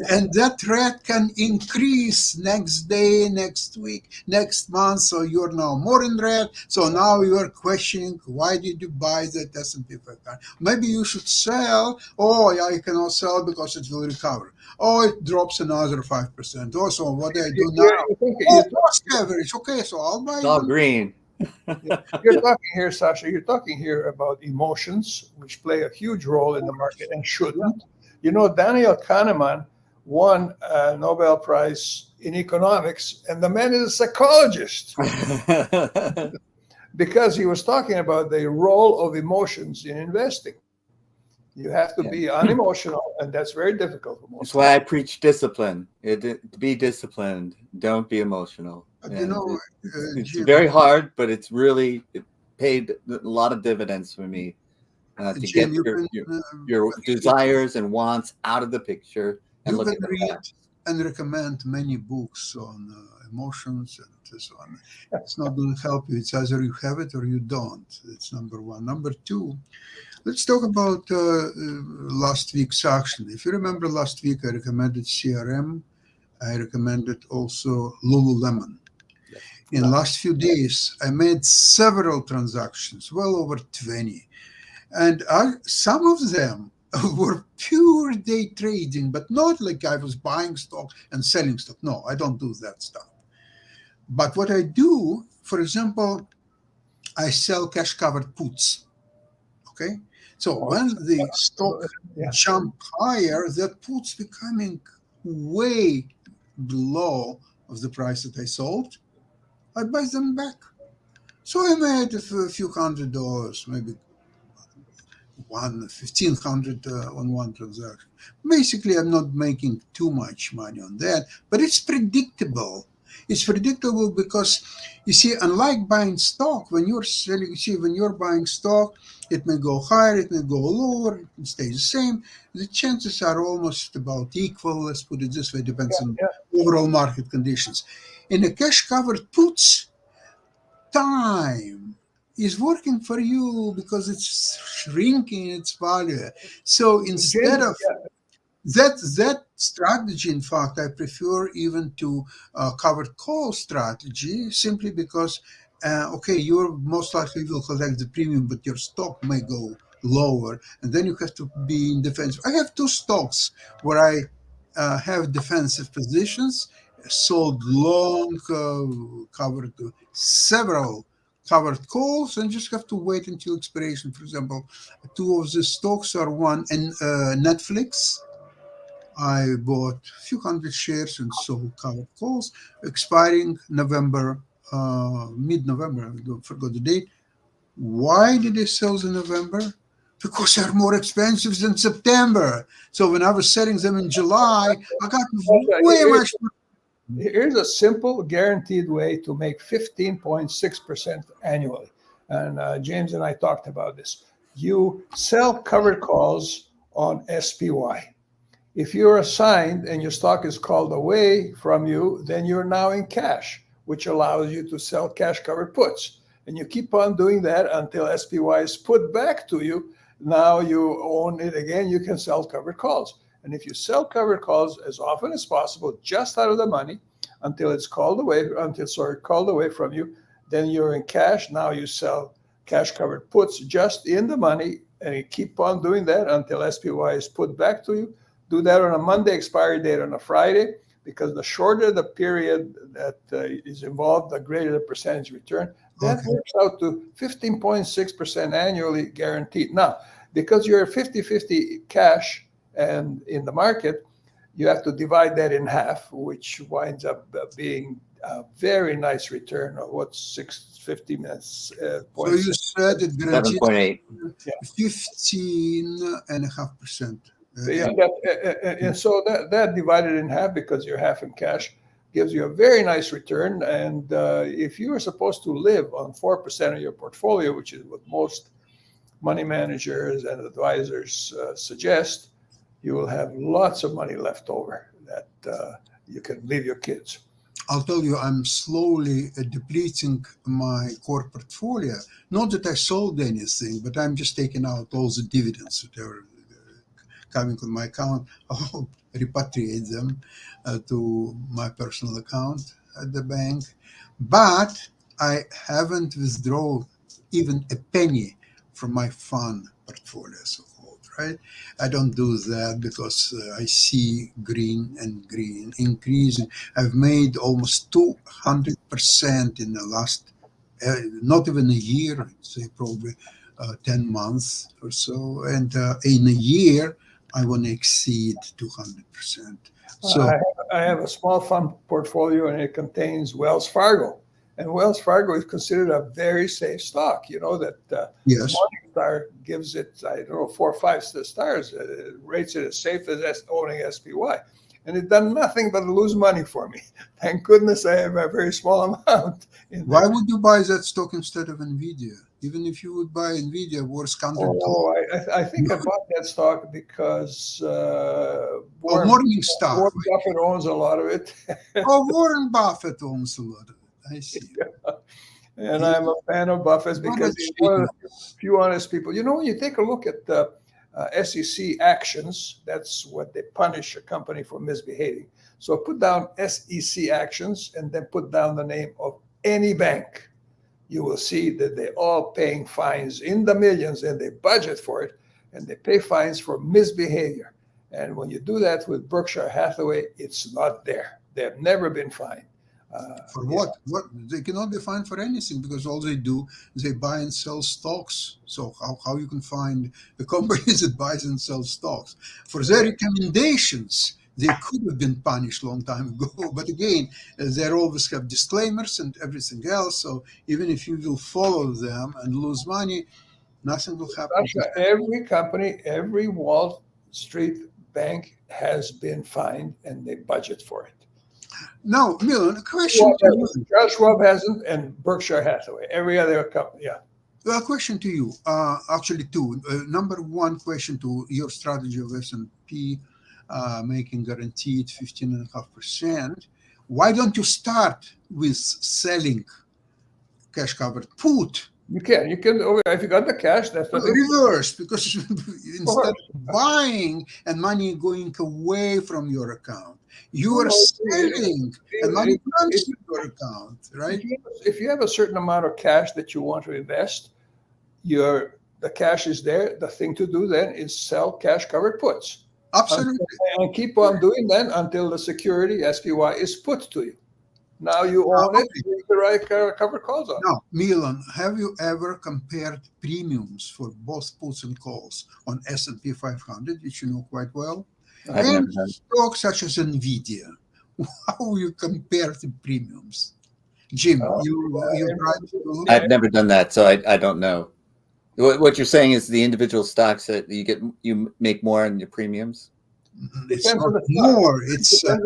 Speaker 1: And that red can increase next day, next week, next month. So you're now more in red. So now you are questioning, why did you buy that S&P 500? Maybe you should sell. Oh, yeah, you cannot sell because it will recover. Oh, it drops another 5%. Also, what do I do now? Cost average. Okay, so I'll buy
Speaker 3: it's all green.
Speaker 2: You're talking here, Sasha, you're talking here about emotions, which play a huge role in the market and shouldn't. Daniel Kahneman won a Nobel Prize in economics, and the man is a psychologist because he was talking about the role of emotions in investing. You have to be unemotional, and that's very difficult.
Speaker 3: That's why I preach discipline. Be disciplined. Don't be emotional. It's
Speaker 1: Jim,
Speaker 3: very hard, but it paid a lot of dividends for me to
Speaker 1: Jim,
Speaker 3: get your desires and wants out of the picture and look at the
Speaker 1: read
Speaker 3: facts.
Speaker 1: and recommend many books on emotions and so on. It's not going to help you. It's either you have it or you don't. It's number one. Number two, let's talk about last week's action. If you remember last week, I recommended CRM. I recommended also Lululemon. In the last few days, I made several transactions, well over 20. And some of them were pure day trading, but not like I was buying stock and selling stock. No, I don't do that stuff. But what I do, for example, I sell cash-covered puts. Okay? So when the stock jump higher, that puts becoming way below of the price that I sold, I buy them back. So I made a few $100, maybe $1,500 on one transaction. Basically, I'm not making too much money on that, but it's predictable. It's predictable because, you see, unlike buying stock, when you're selling, when you're buying stock, It may go higher, it may go lower, it may stay the same. The chances are almost about equal. Let's put it this way, depends on overall market conditions. In a cash covered puts, time is working for you because it's shrinking its value. So instead of that strategy, in fact, I prefer even to covered call strategy, simply because, okay, you most likely will collect the premium, but your stock may go lower, and then you have to be in defense. I have two stocks where I have defensive positions, sold long, covered several covered calls, and just have to wait until expiration. For example, two of the stocks are one and Netflix. I bought a few hundred shares and sold covered calls, expiring November, mid-November. I forgot the date. Why did they sell in November? Because they're more expensive than September. So when I was selling them in July, I got way much more.
Speaker 2: Here's a simple, guaranteed way to make 15.6% annually. And James and I talked about this. You sell covered calls on SPY. If you're assigned and your stock is called away from you, then you're now in cash, which allows you to sell cash covered puts. And you keep on doing that until SPY is put back to you. Now you own it again, you can sell covered calls. And if you sell covered calls as often as possible, just out of the money, until it's called away from you, then you're in cash. Now you sell cash covered puts just in the money, and you keep on doing that until SPY is put back to you. Do that on a Monday, expiry date on a Friday, because the shorter the period that is involved, the greater the percentage return. That works out to 15.6% annually guaranteed. Now, because you're 50-50 cash and in the market, you have to divide that in half, which winds up being a very nice return of what's 650 minutes.
Speaker 1: So you said it guarantees
Speaker 3: 7.8.
Speaker 1: 15.5%.
Speaker 2: And so that divided in half, because you're half in cash, gives you a very nice return. And if you are supposed to live on 4% of your portfolio, which is what most money managers and advisors suggest, you will have lots of money left over that you can leave your kids.
Speaker 1: I'll tell you, I'm slowly depleting my core portfolio. Not that I sold anything, but I'm just taking out all the dividends that are coming on my account. I'll repatriate them to my personal account at the bank. But I haven't withdrawn even a penny from my fund portfolio, so-called, right? I don't do that because I see green increasing. I've made almost 200% in the last, not even a year, I'd say probably 10 months or so. And in a year, I want to exceed 200%. So
Speaker 2: I have a small fund portfolio, and it contains Wells Fargo. And Wells Fargo is considered a very safe stock. You know that
Speaker 1: yes.
Speaker 2: Morningstar gives it, 4 or 5 stars, rates it as safe as owning SPY. And it done nothing but lose money for me. Thank goodness I have a very small amount.
Speaker 1: Why would you buy that stock instead of NVIDIA? Even if you would buy NVIDIA, worth $100.
Speaker 2: Oh, I think I bought that stock because
Speaker 1: Morningstar.
Speaker 2: Warren Buffett owns a lot of it.
Speaker 1: Warren Buffett owns a lot of it. I see.
Speaker 2: And I'm a fan of Buffett's because he's one of the few honest people. You know, when you take a look at the SEC actions, that's what they punish a company for misbehaving. So put down SEC actions and then put down the name of any bank. You will see that they're all paying fines in the millions, and they budget for it, and they pay fines for misbehavior. And when you do that with Berkshire Hathaway, it's not there. They've never been fined.
Speaker 1: For what? What? They cannot be fined for anything, because all they do is they buy and sell stocks. So how you can find the companies that buys and sells stocks? For their recommendations, they could have been punished long time ago. But again, they always have disclaimers and everything else. So even if you will follow them and lose money, nothing will happen.
Speaker 2: Every company, every Wall Street bank has been fined, and they budget for it.
Speaker 1: Now, Milan, a question.
Speaker 2: Charles Schwab hasn't, and Berkshire Hathaway. Every other company, yeah.
Speaker 1: Well, a question to you. Actually, two. Number one question to your strategy of S&P making guaranteed 15.5%. Why don't you start with selling cash covered put?
Speaker 2: You can. If you got the cash, that's not
Speaker 1: Reverse, because instead of buying and money going away from your account, you are selling and money comes to your account, right?
Speaker 2: If you have a certain amount of cash that you want to invest, the cash is there. The thing to do then is sell cash covered puts.
Speaker 1: Absolutely.
Speaker 2: And keep on doing that until the security SPY is put to you. Now you own it, you the right covered calls on.
Speaker 1: Now, Milan, have you ever compared premiums for both puts and calls on S&P 500, which you know quite well, and stocks such as NVIDIA? How you compare the premiums? Jim,
Speaker 3: I've never done that, so I don't know. What you're saying is the individual stocks that you make more on your premiums?
Speaker 1: It's not more. It's a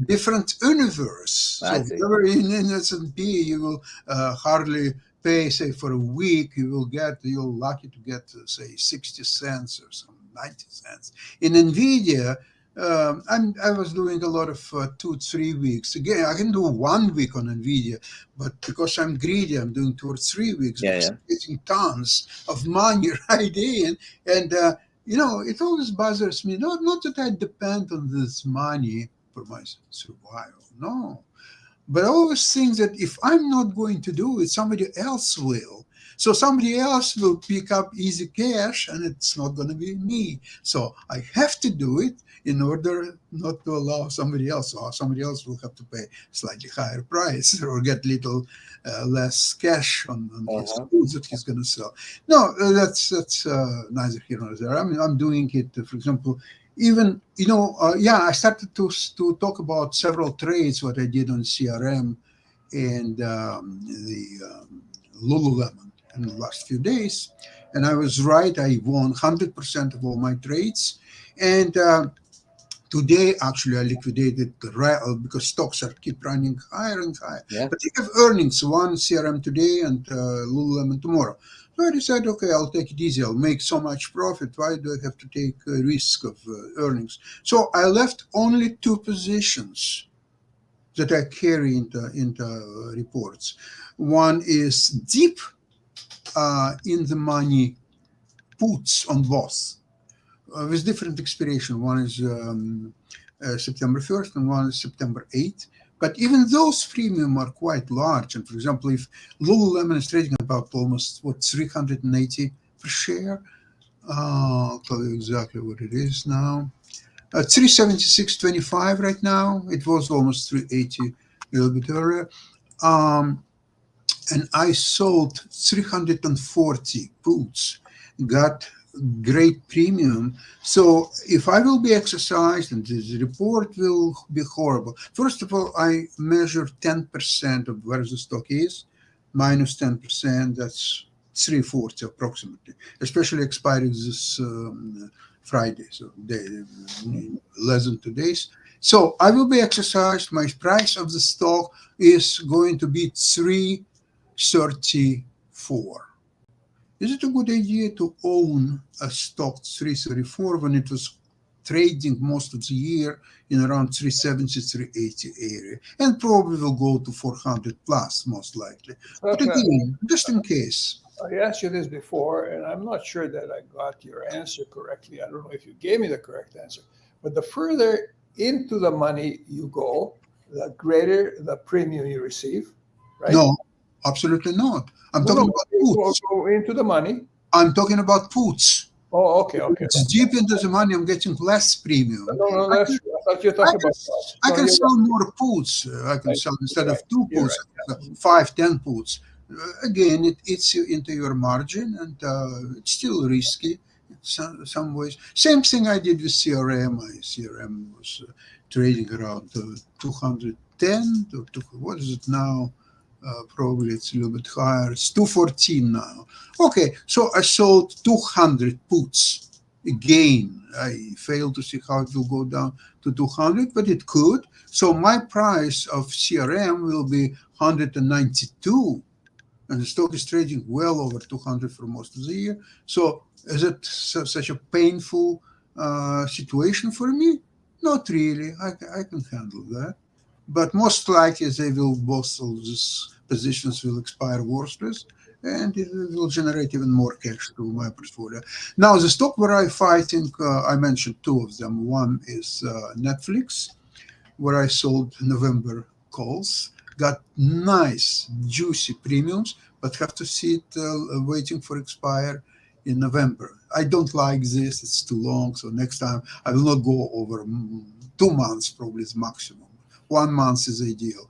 Speaker 1: different universe. So whenever in S&P you will hardly pay, say, for a week, you're lucky to get, say, 60 cents or some 90 cents. In NVIDIA, I was doing a lot of 2-3 weeks. Again, I can do 1 week on NVIDIA, but because I'm greedy, I'm doing 2 or 3 weeks. I'm getting tons of money right in, and it always bothers me. Not that I depend on this money for my survival, no. But I always think that if I'm not going to do it, somebody else will. So somebody else will pick up easy cash, and it's not going to be me. So I have to do it in order not to allow somebody else, or somebody else will have to pay slightly higher price or get little less cash on his goods that he's going to sell. No, that's neither here nor there. I mean, I'm doing it, for example, even, I started to talk about several trades, what I did on CRM and the Lululemon in the last few days. And I was right. I won 100% of all my trades. And today, actually, I liquidated because stocks keep running higher and higher. Yeah. But they have earnings, one CRM today and Lululemon tomorrow. So I decided, okay, I'll take it easy. I'll make so much profit. Why do I have to take a risk of earnings? So I left only 2 positions that I carry into reports. One is deep in the money puts on both with different expiration. One is September 1st and one is September 8th. But even those premium are quite large. And for example, if Lululemon is trading about almost 380 per share, I'll tell you exactly what it is now. 376.25 right now. It was almost 380 a little bit earlier. And I sold 340 puts, got great premium. So if I will be exercised and the report will be horrible, first of all, I measure 10% of where the stock is, minus 10%, that's 340 approximately, especially expiring this Friday, so less than 2 days. So I will be exercised. My price of the stock is going to be 334. Is it a good idea to own a stock 334 when it was trading most of the year in around 370, 380 area, and probably will go to 400 plus most likely? But again, just in case.
Speaker 2: I asked you this before, and I'm not sure that I got your answer correctly. I don't know if you gave me the correct answer. But the further into the money you go, the greater the premium you receive, right?
Speaker 1: No, absolutely not. I'm talking about puts.
Speaker 2: Go into the money.
Speaker 1: I'm talking about puts.
Speaker 2: Oh, okay.
Speaker 1: It's deep into the money. I'm getting less premium.
Speaker 2: No, that's true. I thought you were talking about.
Speaker 1: I can sell more puts. I can sell instead of 2 puts, 5, 10 puts. Again, it eats you into your margin, and it's still risky in some ways. Same thing I did with CRM. My CRM was trading around 210. What is it now? Probably it's a little bit higher. It's 214 now. Okay, so I sold 200 puts. Again, I failed to see how it will go down to 200, but it could. So my price of CRM will be 192 and the stock is trading well over 200 for most of the year. So is it such a painful situation for me? Not really. I can handle that. But most likely they will, both of these positions will expire worthless, and it will generate even more cash to my portfolio. Now, the stock where I think I mentioned two of them. One is Netflix, where I sold November calls, got nice, juicy premiums, but have to sit waiting for expire in November. I don't like this, it's too long. So next time I will not go over 2 months, probably is maximum. 1 month is ideal.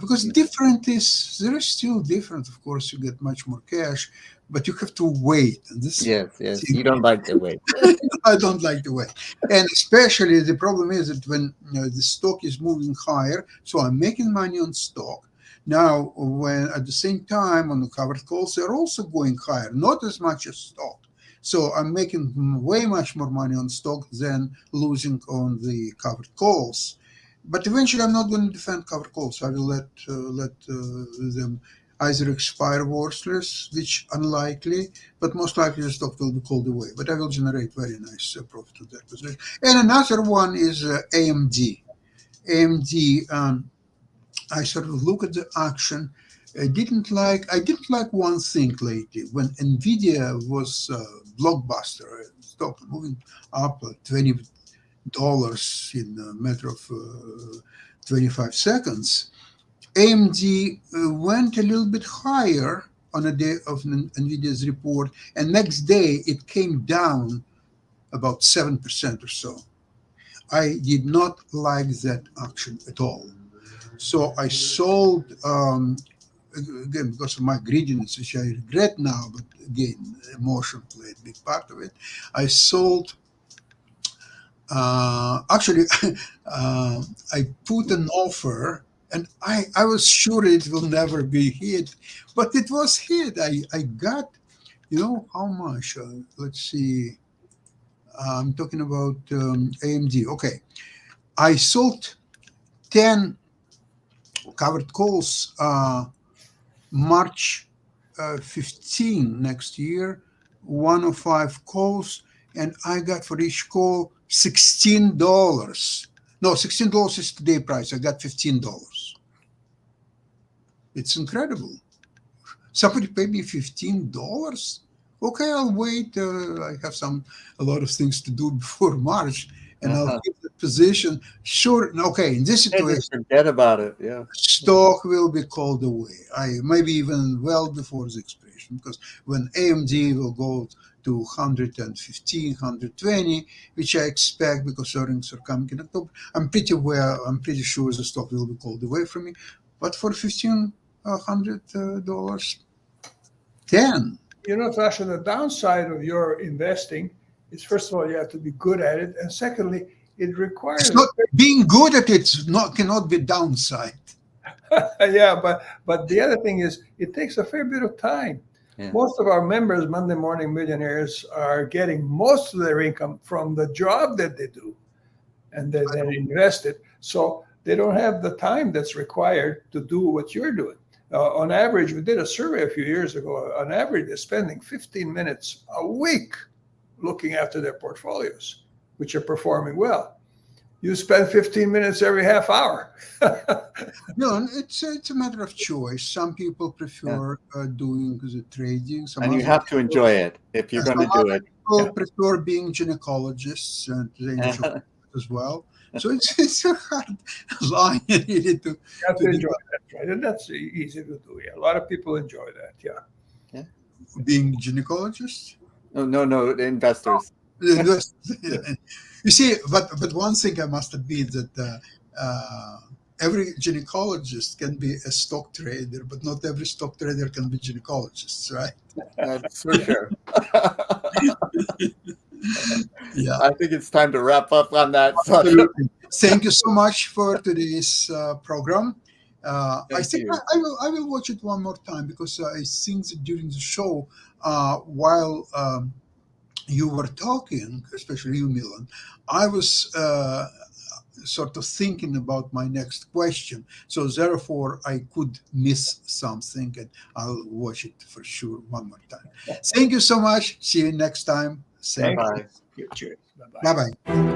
Speaker 1: Because different is, there is still different. Of course, you get much more cash, but you have to wait. And this
Speaker 3: Yes. You don't like to wait.
Speaker 1: I don't like to wait. And especially the problem is that when the stock is moving higher, so I'm making money on stock. Now, when at the same time on the covered calls, they're also going higher, not as much as stock. So I'm making way much more money on stock than losing on the covered calls. But eventually, I'm not going to defend covered calls. I will let them either expire worthless, which unlikely, but most likely the stock will be called away. But I will generate very nice profit on that position. And another one is AMD. AMD, I sort of look at the action. I didn't like one thing lately. When Nvidia was blockbuster, stock moving up $20 in a matter of 25 seconds. AMD went a little bit higher on a day of Nvidia's report, and next day it came down about 7% or so. I did not like that action at all. So I sold, again, because of my greediness, which I regret now, but again, emotion played a big part of it. I sold, actually, I put an offer, and I was sure it will never be hit, but it was hit. I got, how much? Let's see. I'm talking about AMD. Okay. I sold 10 covered calls March 15 next year, 105 calls, and I got for each call $16. No, $16 is today price. I got $15. It's incredible. Somebody paid me $15. Okay, I'll wait. I have a lot of things to do before March, and I'll keep the position. Sure. Okay, in this situation,
Speaker 3: forget about it. Yeah,
Speaker 1: stock will be called away. Maybe even well before the expiration, because when AMD will go to 115, 120, which I expect because earnings are coming in October, I'm pretty sure the stock will be called away from me. But for $1,500, 10.
Speaker 2: Sasha, the downside of your investing is, first of all, you have to be good at it, and secondly, it requires
Speaker 1: being good at it cannot be downside.
Speaker 2: Yeah, but the other thing is it takes a fair bit of time. Yeah. Most of our members, Monday Morning Millionaires, are getting most of their income from the job that they do, and they then invest it. So they don't have the time that's required to do what you're doing. On average, we did a survey a few years ago. On average, they're spending 15 minutes a week looking after their portfolios, which are performing well. You spend 15 minutes every half hour.
Speaker 1: No, it's a matter of choice. Some people prefer doing the trading.
Speaker 3: And you have to enjoy it if you're going to do it.
Speaker 1: People prefer being gynecologists, and they enjoy it as well. So it's a hard line really to
Speaker 2: enjoy that, right? And that's easy to do. Yeah, a lot of people enjoy that. Yeah.
Speaker 1: Being gynecologists?
Speaker 3: No, investors.
Speaker 1: You see, but one thing I must admit that every gynecologist can be a stock trader, but not every stock trader can be gynecologists, right?
Speaker 3: That's for sure.
Speaker 1: Yeah,
Speaker 3: I think it's time to wrap up on that.
Speaker 1: Thank you so much for today's program. I think I will watch it one more time, because I think that during the show, while you were talking, especially you, Milan, I was sort of thinking about my next question. So therefore, I could miss something, and I'll watch it for sure one more time. Thank you so much. See you next time.
Speaker 2: Thank
Speaker 3: Bye.
Speaker 2: you. Cheers. Bye-bye.
Speaker 1: Bye-bye.